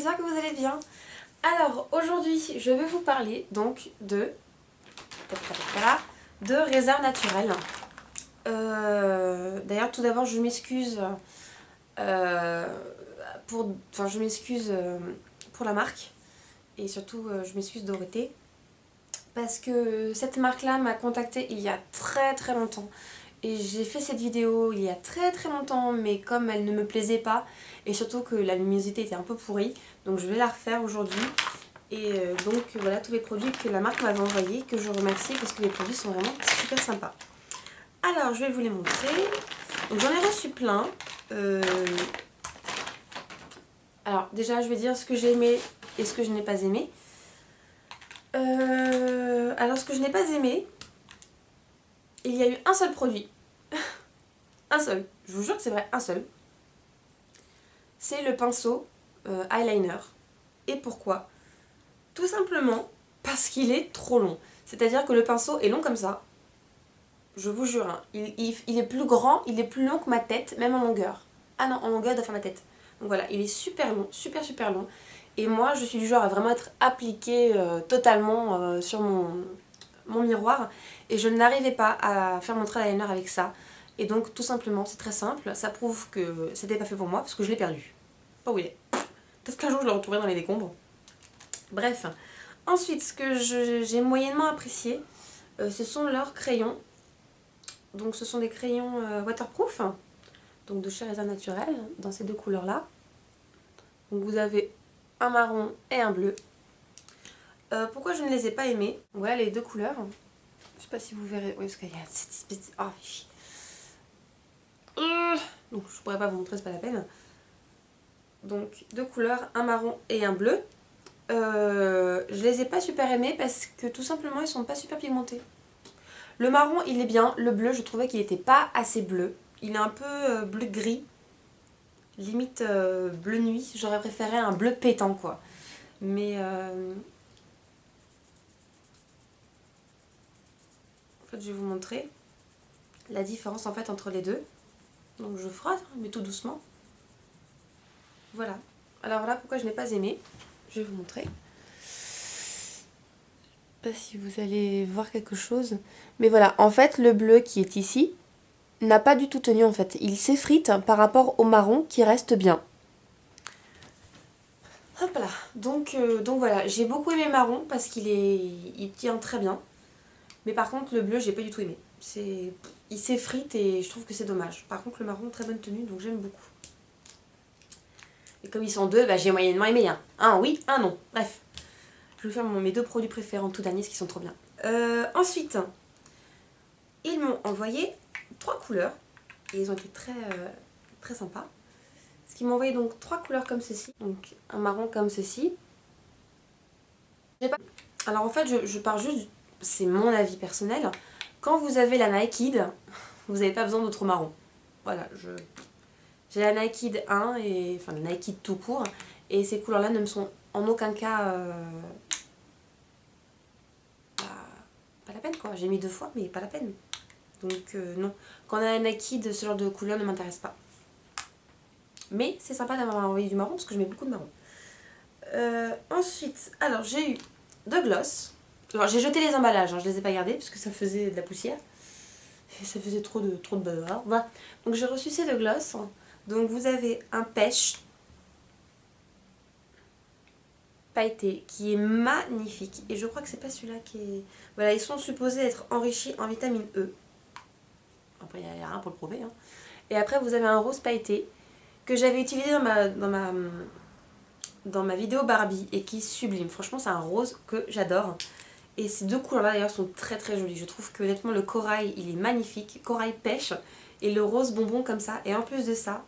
j'espère que vous allez bien. Alors aujourd'hui je vais vous parler donc de réserve naturelle. D'ailleurs tout d'abord je m'excuse pour la marque et surtout je m'excuse Dorothée parce que cette marque là m'a contactée il y a très longtemps. Et j'ai fait cette vidéo il y a très longtemps, mais comme elle ne me plaisait pas, et surtout que la luminosité était un peu pourrie, donc je vais la refaire aujourd'hui. Et donc voilà tous les produits que la marque m'avait envoyés, que je remercie parce que les produits sont vraiment super sympas. Alors je vais vous les montrer. Donc j'en ai reçu plein. Alors déjà je vais dire ce que j'ai aimé et ce que je n'ai pas aimé. Alors ce que je n'ai pas aimé, il y a eu un seul produit. Un seul, je vous jure que c'est vrai, un seul. C'est le pinceau eyeliner. Et pourquoi? Tout simplement parce qu'il est trop long. C'est-à-dire que le pinceau est long comme ça. Je vous jure, hein, il est plus grand, il est plus long que ma tête, même en longueur. Ah non, en longueur, il doit faire ma tête. Donc voilà, il est super long, super long. Et moi, je suis du genre à vraiment être appliquée totalement sur mon miroir. Et je n'arrivais pas à faire mon trait eyeliner avec ça. Et donc, tout simplement, c'est très simple. Ça prouve que c'était pas fait pour moi parce que je l'ai perdu. Pas où il est. Peut-être qu'un jour, je le retrouverai dans les décombres. Bref. Ensuite, ce que j'ai moyennement apprécié, ce sont leurs crayons. Donc, ce sont des crayons waterproof. Donc, de chez Réserve Naturelle, dans ces deux couleurs-là. Donc, vous avez un marron et un bleu. Pourquoi je ne les ai pas aimés? Voilà les deux couleurs. Je sais pas si vous verrez. Oui, parce qu'il y a cette espèce de... Oh, donc je pourrais pas vous montrer, c'est pas la peine. Donc deux couleurs, un marron et un bleu. Je les ai pas super aimés parce que tout simplement ils sont pas super pigmentés. Le marron il est bien, le bleu je trouvais qu'il était pas assez bleu. Il est un peu bleu gris, limite bleu nuit. J'aurais préféré un bleu pétant quoi. Mais en fait je vais vous montrer la différence en fait entre les deux. Donc je frotte, mais tout doucement. Voilà. Alors voilà pourquoi je n'ai pas aimé. Je vais vous montrer. Je sais pas si vous allez voir quelque chose. Mais voilà, en fait le bleu qui est ici n'a pas du tout tenu en fait. Il s'effrite par rapport au marron qui reste bien. Hop là. Donc voilà, j'ai beaucoup aimé le marron parce il tient très bien. Mais par contre le bleu j'ai pas du tout aimé. Il s'effrite et je trouve que c'est dommage. Par contre le marron très bonne tenue donc j'aime beaucoup. Et comme ils sont deux, bah, j'ai moyennement aimé. Hein. Un oui, un non. Bref. Je vais vous faire mes deux produits préférés en tout dernier, ce qui sont trop bien. Ensuite, ils m'ont envoyé 3 couleurs. Et ils ont été très sympas. Parce qu'ils m'ont envoyé donc 3 couleurs comme ceci. Donc un marron comme ceci. Alors en fait, je pars juste... C'est mon avis personnel. Quand vous avez la Naked, vous n'avez pas besoin d'autre marron. Voilà, j'ai la Naked 1, enfin la Naked tout court. Et ces couleurs-là ne me sont en aucun cas... pas la peine quoi. J'ai mis 2 fois, mais pas la peine. Donc non. Quand on a la Naked, ce genre de couleur ne m'intéresse pas. Mais c'est sympa d'avoir envoyé du marron parce que je mets beaucoup de marron. Ensuite, alors j'ai eu 2 gloss. Alors j'ai jeté les emballages, hein, je les ai pas gardés parce que ça faisait de la poussière. Et ça faisait trop de beurre. Voilà. Donc j'ai reçu ces 2 gloss. Donc vous avez un pêche pailleté qui est magnifique. Et je crois que c'est pas celui-là qui est... Voilà, ils sont supposés être enrichis en vitamine E. Après il n'y a rien pour le prouver. Hein. Et après vous avez un rose pailleté que j'avais utilisé dans ma vidéo Barbie et qui est sublime. Franchement c'est un rose que j'adore. Et ces deux couleurs là d'ailleurs sont très jolies. Je trouve que honnêtement le corail il est magnifique. Corail pêche et le rose bonbon comme ça. Et en plus de ça,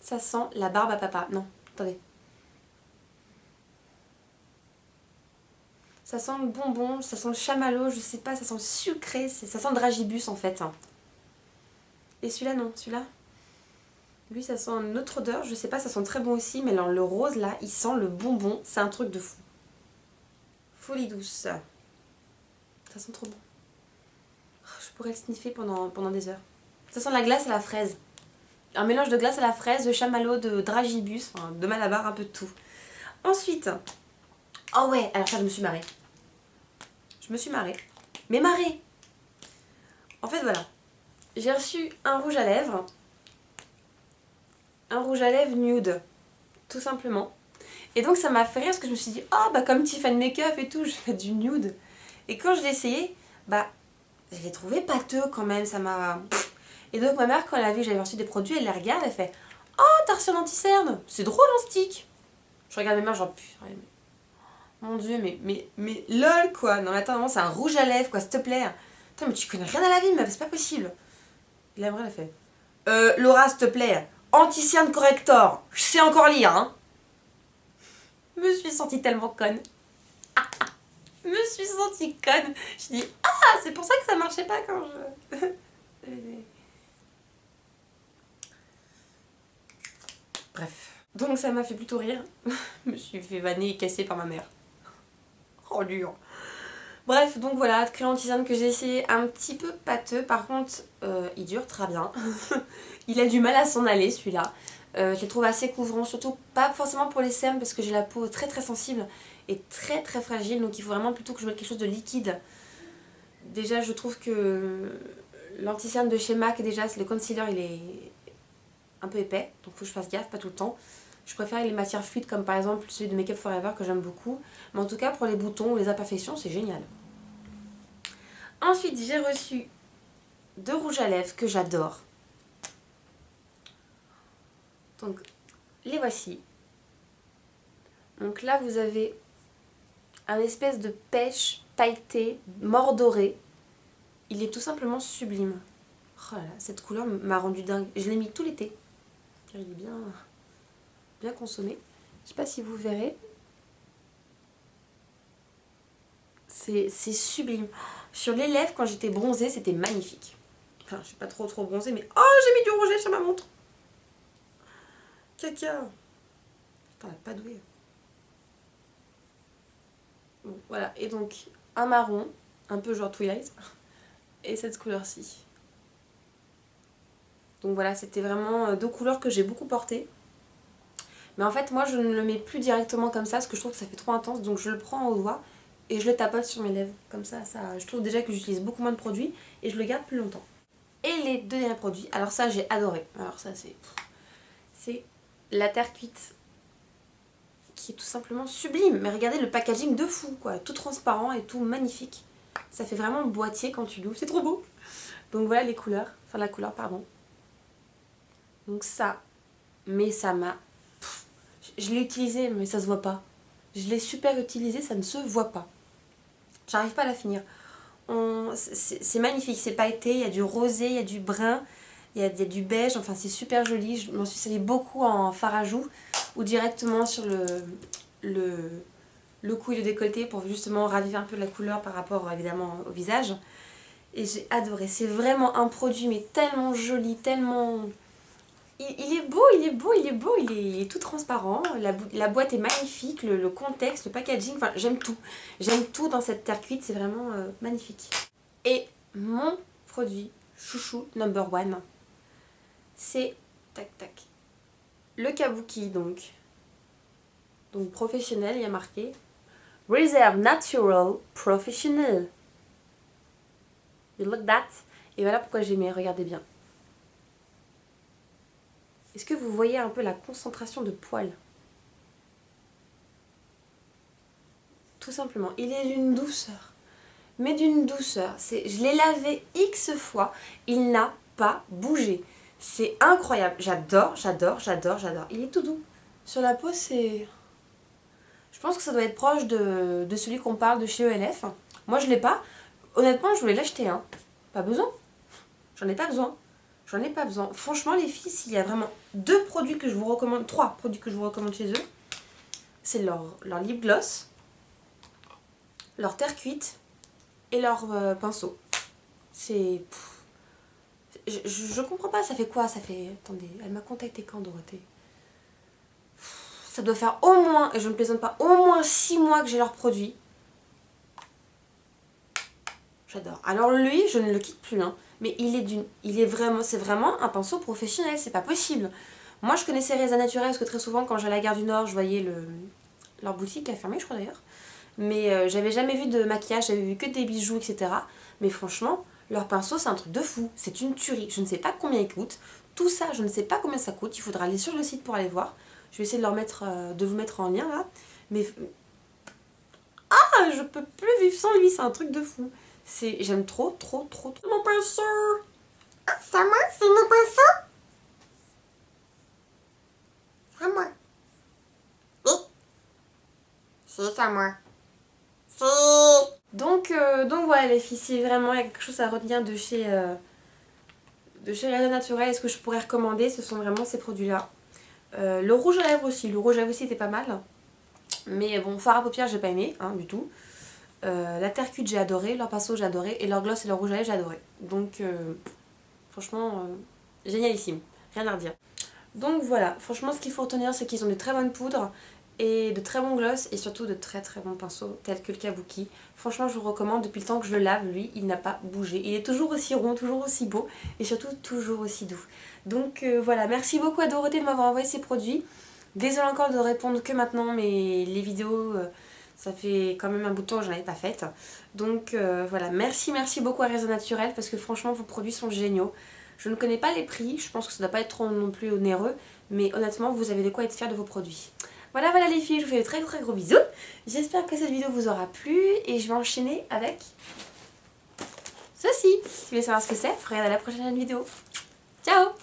ça sent la barbe à papa. Non, attendez. Ça sent le bonbon, ça sent le chamallow, je sais pas, ça sent le sucré, ça sent le dragibus en fait. Et celui-là non, celui-là, lui ça sent une autre odeur, je sais pas, ça sent très bon aussi, mais alors le rose là, il sent le bonbon, c'est un truc de fou. Folie douce. Ça sent trop bon. Je pourrais le sniffer pendant des heures. Ça sent la glace à la fraise. un mélange de glace à la fraise, de chamallow, de dragibus, enfin de malabar, un peu de tout. Ensuite, oh ouais, alors ça je me suis marrée. Mais marrée. En fait voilà, j'ai reçu un rouge à lèvres. Un rouge à lèvres nude, tout simplement. Et donc ça m'a fait rire parce que je me suis dit, oh bah comme Tiffany Makeup et tout, je fais du nude. Et quand je l'ai essayé, bah je l'ai trouvé pâteux quand même, ça m'a... Et donc ma mère, quand elle a vu que j'avais reçu des produits, elle les regarde, elle fait, oh t'as reçu un anti-cerne, c'est drôle en stick. Je regarde mes mains genre, putain, mon dieu, mais lol quoi. Non mais attends, vraiment, c'est un rouge à lèvres quoi, s'il te plaît. Attends mais tu connais rien à la vie, mais c'est pas possible. Et la vraie elle a fait, Laura s'il te plaît, anti-cerne corrector, je sais encore lire hein. Je me suis sentie tellement conne. Je me suis sentie conne. Je dis, ah, c'est pour ça que ça marchait pas quand je... Bref. Donc ça m'a fait plutôt rire. Je me suis fait vanner et casser par ma mère. Oh dur. Bref, donc voilà, crayon anti-cerne que j'ai essayé, un petit peu pâteux. Par contre, il dure très bien. Il a du mal à s'en aller celui-là. Je les trouve assez couvrants, surtout pas forcément pour les cernes parce que j'ai la peau très très sensible et très très fragile, donc il faut vraiment plutôt que je mette quelque chose de liquide. Déjà je trouve que l'anti-cerne de chez MAC, déjà le concealer il est un peu épais, donc il faut que je fasse gaffe, pas tout le temps. Je préfère les matières fluides comme par exemple celui de Make Up Forever que j'aime beaucoup, mais en tout cas pour les boutons ou les imperfections c'est génial. Ensuite j'ai reçu deux rouges à lèvres que j'adore. Donc les voici. Donc là vous avez un espèce de pêche pailleté, mordoré. Il est tout simplement sublime. Oh là là, cette couleur m'a rendu dingue. Je l'ai mis tout l'été. Il est bien consommé. Je sais pas si vous verrez. C'est sublime. Sur les lèvres, quand j'étais bronzée, c'était magnifique. Enfin, je suis pas trop bronzée, mais... Oh, j'ai mis du rouge sur ma montre. Caca. Putain, la pas douée. Bon, voilà. Et donc, un marron, un peu genre Twilight. Et cette couleur-ci. Donc voilà, c'était vraiment deux couleurs que j'ai beaucoup portées. Mais en fait, moi, je ne le mets plus directement comme ça parce que je trouve que ça fait trop intense. Donc je le prends au doigt et je le tapote sur mes lèvres. Comme ça, je trouve déjà que j'utilise beaucoup moins de produits et je le garde plus longtemps. Et les deux derniers produits, alors ça, j'ai adoré. Alors ça, c'est la terre cuite qui est tout simplement sublime. Mais regardez le packaging de fou, quoi. Tout transparent et tout magnifique. Ça fait vraiment boîtier quand tu l'ouvres. C'est trop beau. Donc voilà les couleurs. Enfin, la couleur, pardon. Donc ça, mais ça m'a... Je l'ai utilisé, mais ça se voit pas. Je l'ai super utilisé, ça ne se voit pas. J'arrive pas à la finir. C'est magnifique, c'est pailleté, il y a du rosé, il y a du brun, il y a du beige, enfin c'est super joli. Je m'en suis servi beaucoup en fard à joues ou directement sur le cou et le décolleté pour justement raviver un peu la couleur par rapport évidemment au visage. Et j'ai adoré, c'est vraiment un produit mais tellement joli, tellement... Il est beau, il est tout transparent, la boîte est magnifique, le contexte, le packaging, enfin j'aime tout. J'aime tout dans cette terre cuite, c'est vraiment magnifique. Et mon produit chouchou number one, c'est tac tac, le kabuki donc professionnel, il y a marqué Reserve Natural Professional. You look that. Et voilà pourquoi j'aimais, regardez bien. Est-ce que vous voyez un peu la concentration de poils? Tout simplement, il est d'une douceur. Mais d'une douceur. Je l'ai lavé X fois, il n'a pas bougé. C'est incroyable. J'adore. Il est tout doux. Sur la peau, c'est... Je pense que ça doit être proche de celui qu'on parle de chez ELF. Moi, je l'ai pas. Honnêtement, je voulais l'acheter. Hein. Pas besoin. J'en ai pas besoin. Franchement, les filles, s'il y a vraiment deux produits que je vous recommande, trois produits que je vous recommande chez eux, c'est leur lip gloss, leur terre cuite et leur pinceau. C'est... Je comprends pas, ça fait quoi? Ça fait... Attendez, elle m'a contacté quand, Dorothée? Ça doit faire au moins, et je ne plaisante pas, au moins 6 mois que j'ai leurs produits. J'adore. Alors lui, je ne le quitte plus, hein. mais c'est vraiment un pinceau professionnel, c'est pas possible. Moi je connaissais Reza Naturel parce que très souvent quand j'allais à la gare du Nord je voyais leur boutique, elle a fermé je crois d'ailleurs. Mais j'avais jamais vu de maquillage, j'avais vu que des bijoux, etc. Mais franchement, leur pinceau c'est un truc de fou, c'est une tuerie. Je ne sais pas combien il coûte, tout ça je ne sais pas combien ça coûte, il faudra aller sur le site pour aller voir. Je vais essayer de vous mettre en lien là. Mais je peux plus vivre sans lui, c'est un truc de fou. J'aime trop mon pinceau. C'est à moi, c'est mon pinceau. C'est à moi. Oui. C'est à moi. C'est... Donc voilà les filles, si vraiment il y a quelque chose à retenir de chez Reza Naturel, est-ce que je pourrais recommander, ce sont vraiment ces produits-là. Le rouge à lèvres aussi, était pas mal. Mais bon, fard à paupières j'ai pas aimé, hein, du tout. La terre cuite j'ai adoré, leur pinceau j'ai adoré, et leur gloss et leur rouge à lèvres j'ai adoré. Donc franchement, génialissime, rien à redire. Donc voilà, franchement ce qu'il faut retenir c'est qu'ils ont de très bonnes poudres et de très bons gloss et surtout de très bons pinceaux tels que le Kabuki. Franchement je vous recommande, depuis le temps que je le lave, lui il n'a pas bougé. Il est toujours aussi rond, toujours aussi beau et surtout toujours aussi doux. Donc voilà, merci beaucoup à Dorothée de m'avoir envoyé ces produits. Désolée encore de répondre que maintenant, mais les vidéos, ça fait quand même un bout de temps que je n'en avais pas faites. Donc voilà, merci beaucoup à Reza Naturel parce que franchement vos produits sont géniaux. Je ne connais pas les prix, je pense que ça ne doit pas être trop non plus onéreux, mais honnêtement vous avez de quoi être fiers de vos produits. Voilà les filles, je vous fais de très gros bisous. J'espère que cette vidéo vous aura plu et je vais enchaîner avec ceci. Si vous voulez savoir ce que c'est, regardez la prochaine vidéo. Ciao!